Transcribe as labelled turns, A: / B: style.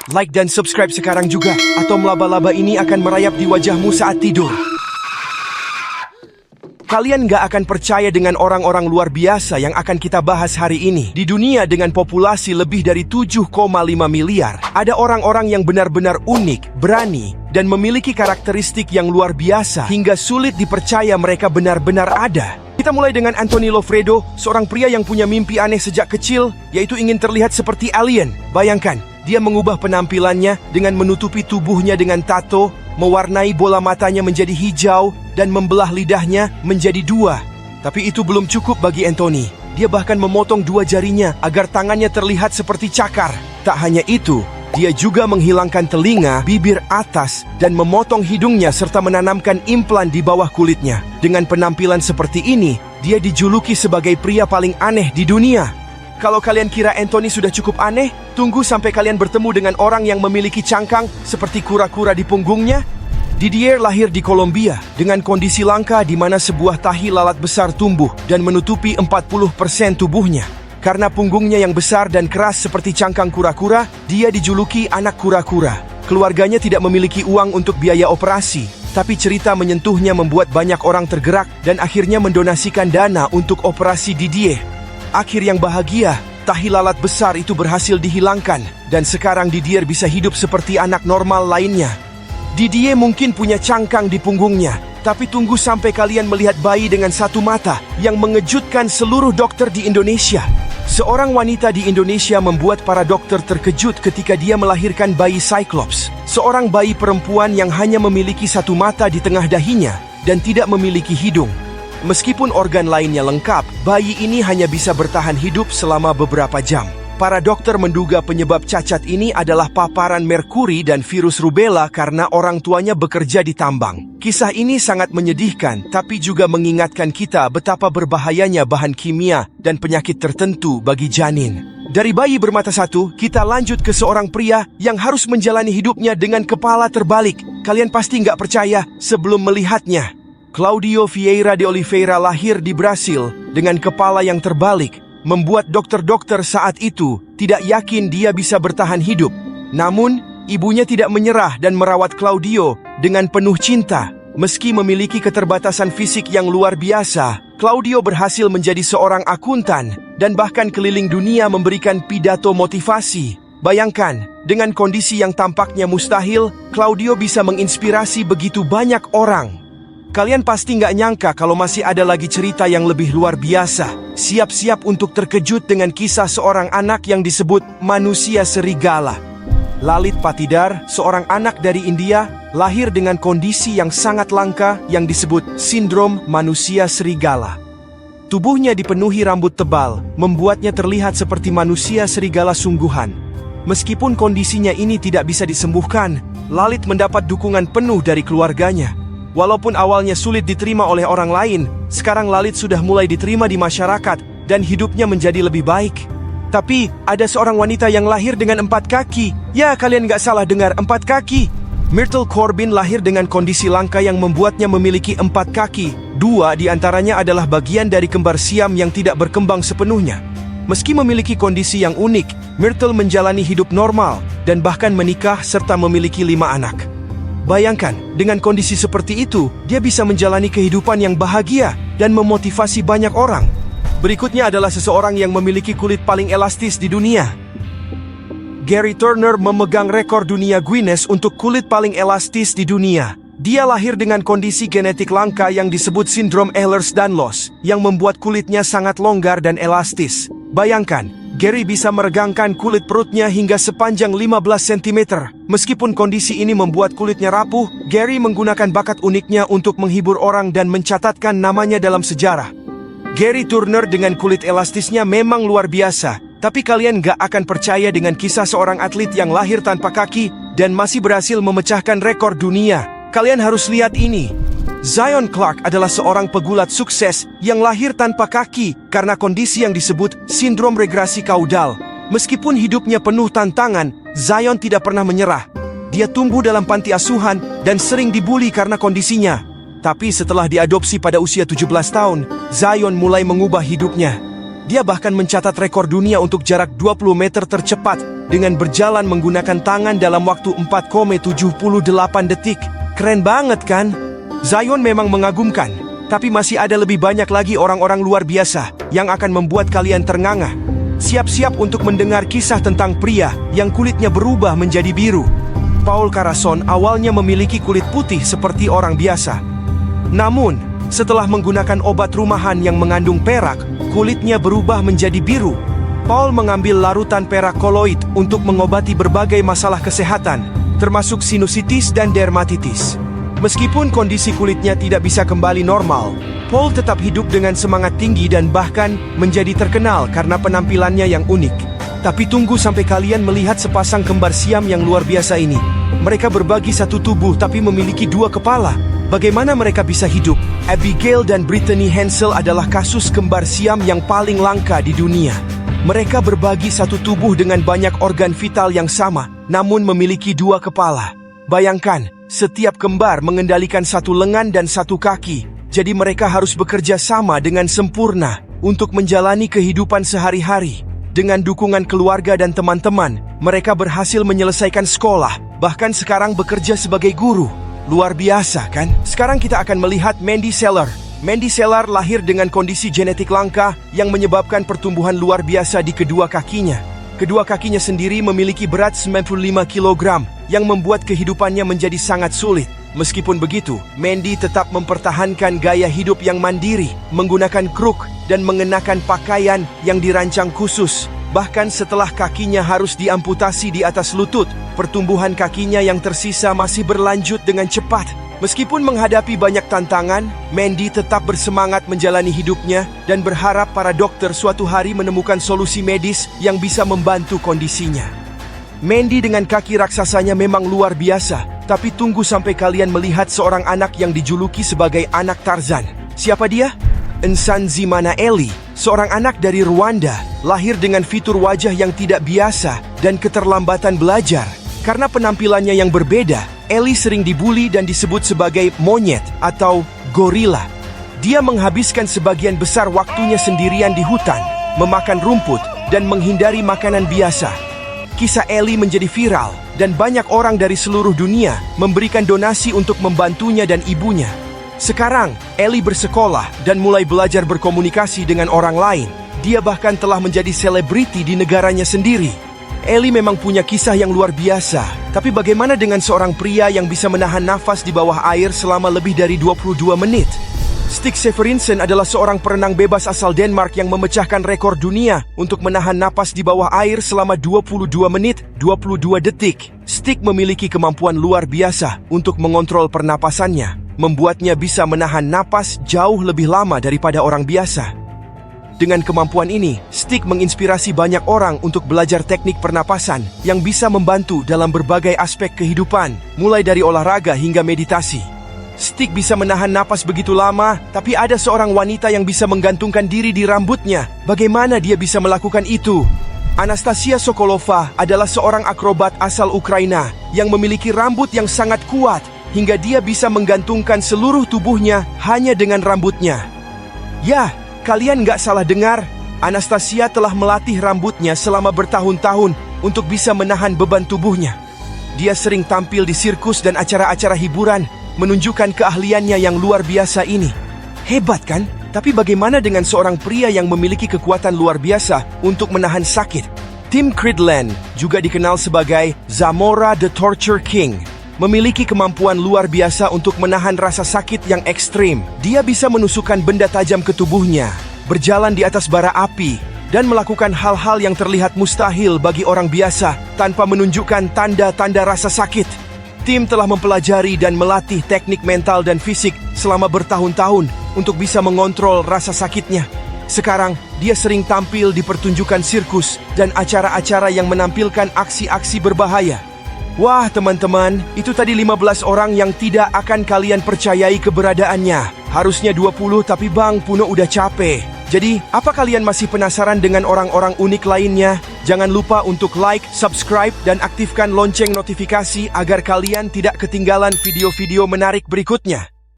A: Like dan subscribe sekarang juga, atau laba-laba ini akan merayap di wajahmu saat tidur. Kalian gak akan percaya dengan orang-orang luar biasa yang akan kita bahas hari ini. Di dunia dengan populasi lebih dari 7,5 miliar, ada orang-orang yang benar-benar unik, berani, dan memiliki karakteristik yang luar biasa hingga sulit dipercaya mereka benar-benar ada. Kita mulai dengan Anthony Loffredo, seorang pria yang punya mimpi aneh sejak kecil, yaitu ingin terlihat seperti alien. Bayangkan, dia mengubah penampilannya dengan menutupi tubuhnya dengan tato, mewarnai bola matanya menjadi hijau, dan membelah lidahnya menjadi dua. Tapi itu belum cukup bagi Anthony. Dia bahkan memotong dua jarinya agar tangannya terlihat seperti cakar. Tak hanya itu, dia juga menghilangkan telinga, bibir atas, dan memotong hidungnya serta menanamkan implan di bawah kulitnya. Dengan penampilan seperti ini, dia dijuluki sebagai pria paling aneh di dunia. Kalau kalian kira Anthony sudah cukup aneh, tunggu sampai kalian bertemu dengan orang yang memiliki cangkang seperti kura-kura di punggungnya. Didier lahir di Kolombia dengan kondisi langka di mana sebuah tahi lalat besar tumbuh dan menutupi 40% tubuhnya. Karena punggungnya yang besar dan keras seperti cangkang kura-kura, dia dijuluki anak kura-kura. Keluarganya tidak memiliki uang untuk biaya operasi, tapi cerita menyentuhnya membuat banyak orang tergerak dan akhirnya mendonasikan dana untuk operasi Didier. Akhir yang bahagia, tahi lalat besar itu berhasil dihilangkan dan sekarang Didier bisa hidup seperti anak normal lainnya. Didier mungkin punya cangkang di punggungnya, tapi tunggu sampai kalian melihat bayi dengan satu mata yang mengejutkan seluruh dokter di Indonesia. Seorang wanita di Indonesia membuat para dokter terkejut ketika dia melahirkan bayi Cyclops, seorang bayi perempuan yang hanya memiliki satu mata di tengah dahinya dan tidak memiliki hidung. Meskipun organ lainnya lengkap, bayi ini hanya bisa bertahan hidup selama beberapa jam. Para dokter menduga penyebab cacat ini adalah paparan merkuri dan virus rubella karena orang tuanya bekerja di tambang. Kisah ini sangat menyedihkan, tapi juga mengingatkan kita betapa berbahayanya bahan kimia dan penyakit tertentu bagi janin. Dari bayi bermata satu, kita lanjut ke seorang pria yang harus menjalani hidupnya dengan kepala terbalik. Kalian pasti nggak percaya sebelum melihatnya. Claudio Vieira de Oliveira lahir di Brasil dengan kepala yang terbalik, membuat dokter-dokter saat itu tidak yakin dia bisa bertahan hidup. Namun, ibunya tidak menyerah dan merawat Claudio dengan penuh cinta. Meski memiliki keterbatasan fisik yang luar biasa, Claudio berhasil menjadi seorang akuntan dan bahkan keliling dunia memberikan pidato motivasi. Bayangkan, dengan kondisi yang tampaknya mustahil, Claudio bisa menginspirasi begitu banyak orang. Kalian pasti nggak nyangka kalau masih ada lagi cerita yang lebih luar biasa. Siap-siap untuk terkejut dengan kisah seorang anak yang disebut manusia serigala. Lalit Patidar, seorang anak dari India, lahir dengan kondisi yang sangat langka yang disebut sindrom manusia serigala. Tubuhnya dipenuhi rambut tebal, membuatnya terlihat seperti manusia serigala sungguhan. Meskipun kondisinya ini tidak bisa disembuhkan, Lalit mendapat dukungan penuh dari keluarganya. Walaupun awalnya sulit diterima oleh orang lain, sekarang Lalit sudah mulai diterima di masyarakat dan hidupnya menjadi lebih baik. Tapi, ada seorang wanita yang lahir dengan 4 kaki. Ya, kalian gak salah dengar, 4 kaki. Myrtle Corbin lahir dengan kondisi langka yang membuatnya memiliki 4 kaki. 2 diantaranya adalah bagian dari kembar siam yang tidak berkembang sepenuhnya. Meski memiliki kondisi yang unik, Myrtle menjalani hidup normal dan bahkan menikah serta memiliki 5 anak. Bayangkan, dengan kondisi seperti itu, dia bisa menjalani kehidupan yang bahagia dan memotivasi banyak orang. Berikutnya adalah seseorang yang memiliki kulit paling elastis di dunia. Gary Turner memegang rekor dunia Guinness untuk kulit paling elastis di dunia. Dia lahir dengan kondisi genetik langka yang disebut sindrom Ehlers-Danlos, yang membuat kulitnya sangat longgar dan elastis. Bayangkan, Gary bisa meregangkan kulit perutnya hingga sepanjang 15 cm. Meskipun kondisi ini membuat kulitnya rapuh, Gary menggunakan bakat uniknya untuk menghibur orang dan mencatatkan namanya dalam sejarah. Gary Turner dengan kulit elastisnya memang luar biasa, tapi kalian gak akan percaya dengan kisah seorang atlet yang lahir tanpa kaki dan masih berhasil memecahkan rekor dunia. Kalian harus lihat ini. Zion Clark adalah seorang pegulat sukses yang lahir tanpa kaki karena kondisi yang disebut sindrom regresi kaudal. Meskipun hidupnya penuh tantangan, Zion tidak pernah menyerah. Dia tumbuh dalam panti asuhan dan sering dibuli karena kondisinya. Tapi setelah diadopsi pada usia 17 tahun, Zion mulai mengubah hidupnya. Dia bahkan mencatat rekor dunia untuk jarak 20 meter tercepat dengan berjalan menggunakan tangan dalam waktu 4,78 detik. Keren banget kan? Zion memang mengagumkan, tapi masih ada lebih banyak lagi orang-orang luar biasa yang akan membuat kalian ternganga. Siap-siap untuk mendengar kisah tentang pria yang kulitnya berubah menjadi biru. Paul Carason awalnya memiliki kulit putih seperti orang biasa. Namun, setelah menggunakan obat rumahan yang mengandung perak, kulitnya berubah menjadi biru. Paul mengambil larutan perak koloid untuk mengobati berbagai masalah kesehatan, termasuk sinusitis dan dermatitis. Meskipun kondisi kulitnya tidak bisa kembali normal, Paul tetap hidup dengan semangat tinggi dan bahkan menjadi terkenal karena penampilannya yang unik. Tapi tunggu sampai kalian melihat sepasang kembar siam yang luar biasa ini. Mereka berbagi satu tubuh tapi memiliki dua kepala. Bagaimana mereka bisa hidup? Abigail dan Brittany Hensel adalah kasus kembar siam yang paling langka di dunia. Mereka berbagi satu tubuh dengan banyak organ vital yang sama, namun memiliki dua kepala. Bayangkan, setiap kembar mengendalikan satu lengan dan satu kaki, jadi mereka harus bekerja sama dengan sempurna untuk menjalani kehidupan sehari-hari. Dengan dukungan keluarga dan teman-teman, mereka berhasil menyelesaikan sekolah, bahkan sekarang bekerja sebagai guru. Luar biasa kan? Sekarang kita akan melihat Mandy Seller. Mandy Seller lahir dengan kondisi genetik langka yang menyebabkan pertumbuhan luar biasa di kedua kakinya. Kedua kakinya sendiri memiliki berat 95 kg yang membuat kehidupannya menjadi sangat sulit. Meskipun begitu, Mandy tetap mempertahankan gaya hidup yang mandiri, menggunakan kruk dan mengenakan pakaian yang dirancang khusus. Bahkan setelah kakinya harus diamputasi di atas lutut, pertumbuhan kakinya yang tersisa masih berlanjut dengan cepat. Meskipun menghadapi banyak tantangan, Mandy tetap bersemangat menjalani hidupnya dan berharap para dokter suatu hari menemukan solusi medis yang bisa membantu kondisinya. Mandy dengan kaki raksasanya memang luar biasa, tapi tunggu sampai kalian melihat seorang anak yang dijuluki sebagai anak Tarzan. Siapa dia? Nsanzimana Ellie, seorang anak dari Rwanda, lahir dengan fitur wajah yang tidak biasa dan keterlambatan belajar. Karena penampilannya yang berbeda, Ellie sering dibuli dan disebut sebagai monyet atau gorila. Dia menghabiskan sebagian besar waktunya sendirian di hutan, memakan rumput dan menghindari makanan biasa. Kisah Ellie menjadi viral dan banyak orang dari seluruh dunia memberikan donasi untuk membantunya dan ibunya. Sekarang, Ellie bersekolah dan mulai belajar berkomunikasi dengan orang lain. Dia bahkan telah menjadi selebriti di negaranya sendiri. Ellie memang punya kisah yang luar biasa, tapi bagaimana dengan seorang pria yang bisa menahan nafas di bawah air selama lebih dari 22 menit? Stig Severinsen adalah seorang perenang bebas asal Denmark yang memecahkan rekor dunia untuk menahan napas di bawah air selama 22 menit 22 detik. Stig memiliki kemampuan luar biasa untuk mengontrol pernapasannya, membuatnya bisa menahan napas jauh lebih lama daripada orang biasa. Dengan kemampuan ini, Stig menginspirasi banyak orang untuk belajar teknik pernapasan yang bisa membantu dalam berbagai aspek kehidupan, mulai dari olahraga hingga meditasi. Stig bisa menahan napas begitu lama, tapi ada seorang wanita yang bisa menggantungkan diri di rambutnya. Bagaimana dia bisa melakukan itu? Anastasia Sokolova adalah seorang akrobat asal Ukraina yang memiliki rambut yang sangat kuat hingga dia bisa menggantungkan seluruh tubuhnya hanya dengan rambutnya. Ya, kalian nggak salah dengar, Anastasia telah melatih rambutnya selama bertahun-tahun untuk bisa menahan beban tubuhnya. Dia sering tampil di sirkus dan acara-acara hiburan, menunjukkan keahliannya yang luar biasa ini. Hebat kan? Tapi bagaimana dengan seorang pria yang memiliki kekuatan luar biasa untuk menahan sakit? Tim Cridland, juga dikenal sebagai Zamora the Torture King, memiliki kemampuan luar biasa untuk menahan rasa sakit yang ekstrim. Dia bisa menusukkan benda tajam ke tubuhnya, berjalan di atas bara api, dan melakukan hal-hal yang terlihat mustahil bagi orang biasa tanpa menunjukkan tanda-tanda rasa sakit. Tim telah mempelajari dan melatih teknik mental dan fisik selama bertahun-tahun untuk bisa mengontrol rasa sakitnya. Sekarang, dia sering tampil di pertunjukan sirkus dan acara-acara yang menampilkan aksi-aksi berbahaya. Wah teman-teman, itu tadi 15 orang yang tidak akan kalian percayai keberadaannya. Harusnya 20 tapi Bang Puno udah capek. Jadi, apa kalian masih penasaran dengan orang-orang unik lainnya? Jangan lupa untuk like, subscribe, dan aktifkan lonceng notifikasi agar kalian tidak ketinggalan video-video menarik berikutnya.